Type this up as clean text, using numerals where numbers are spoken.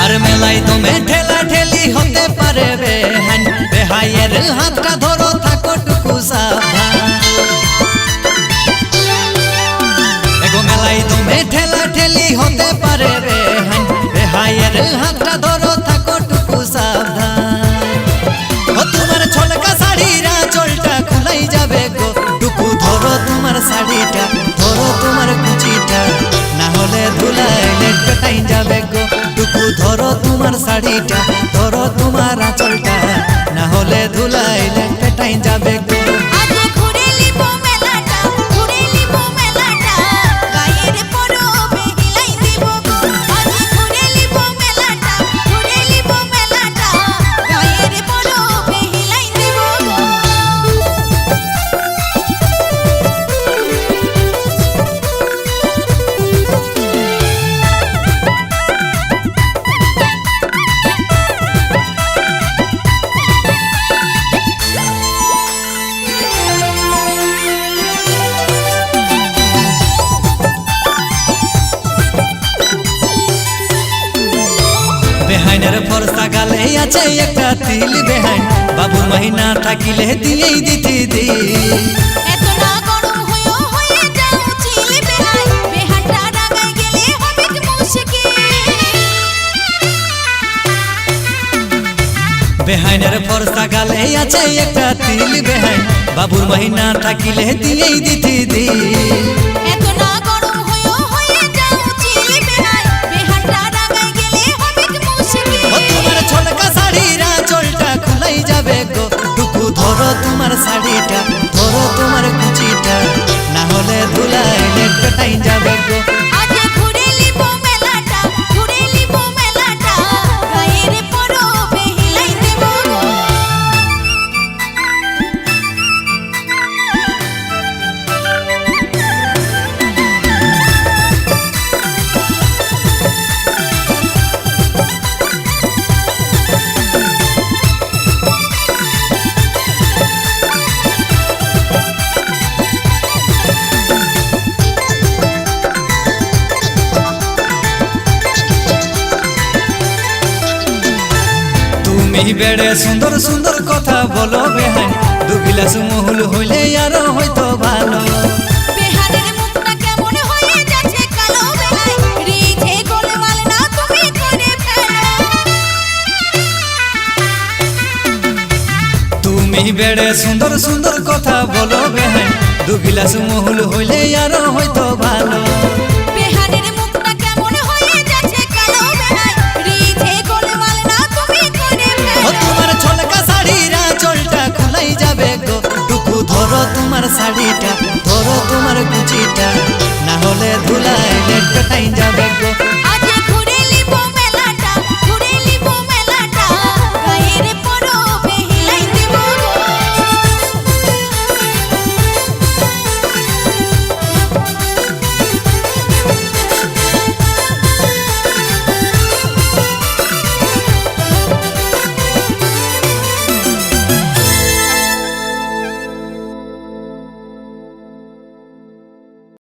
আর মেলায় দমে ঠেলা ঠেলি হতে পারে বেহান, বেহাইয়ের হাতটা ধরো থাকো টুকু সাবধান। এগো মেলায় দমে ঠেলা ঠেলি হতে পারে বেহান, বেহাইয়ের হাতটা ধরো থাকো টুকু সাবধান। ও তোমার ছলকা শাড়িরা চলটা খুলাই যাবে গো, টুকু ধরো তোমার শাড়িটা, ধরো তোমার কুচিটা, না হলে ধুলাইলে পেটাই যাবে গো। টুকু ধরো তোমার শাড়িটা, ধরো তোমার আঁচলটা, না হলে ধুলাইলে পেটাই যাবে গো। বেহাইনের ফর্সা গালে আছে একটা তিল বেহাইন, বাবুর মহিনা থাকিলে দিয়েই দিতি দি। এত না গরম হইও হয়ে যাও চিল বেহাই, বেহানটা রাগাই গেলে হবে মুশকিল। বেহাইনের ফর্সা গালে আছে একটা তিল বেহাইন, বাবুর মহিনা থাকিলে দিয়েই দিতি দি। এত না গরম হইও হয়ে যাও চিল বেহাই, বেহানটা রাগাই গেলে হবে মুশকিল। ও তোমার ছলকা শাড়িরা চলটা খুলাই যাবে গো, টুকু ধরো তোমার শাড়িটা, ধরো তোমার কুচিটা, না হলে ধুলাইলে পেটাই যাবে গো। আজ ঘুরে লিব মেলাটা, ঘুরে লিব মেলাটা, গায়ের পরবে হিলাই দেব গো। তুমি বেড়ে সুন্দর সুন্দর কথা বলো বেহাইন, দু গিলাস মহুল হইলে আরো হয়তো ভালো। বেহানের মুখটা কেমন হয়ে যাচ্ছে কালো বেহাই, রিঝে গোলমাল না তুমি করে ফেলো। তুমি বেড়ে সুন্দর সুন্দর কথা বলো বেহাইন, দু গিলাস মহুল হইলে আরো হয়তো ভালো। বেহানের মুখটা কেমন হয়ে যাচ্ছে কালো বেহাই, রিঝে গোলমাল না তুমি করে ও ফেলো। তোমার ছলকা শাড়িরা চলটা খুলাই যাবে গো, টুকু ধরো তোমার শাড়িটা, ধরো তোমার কুচিটা, না হলে ধুলাইলে পেটাই যাবে গো।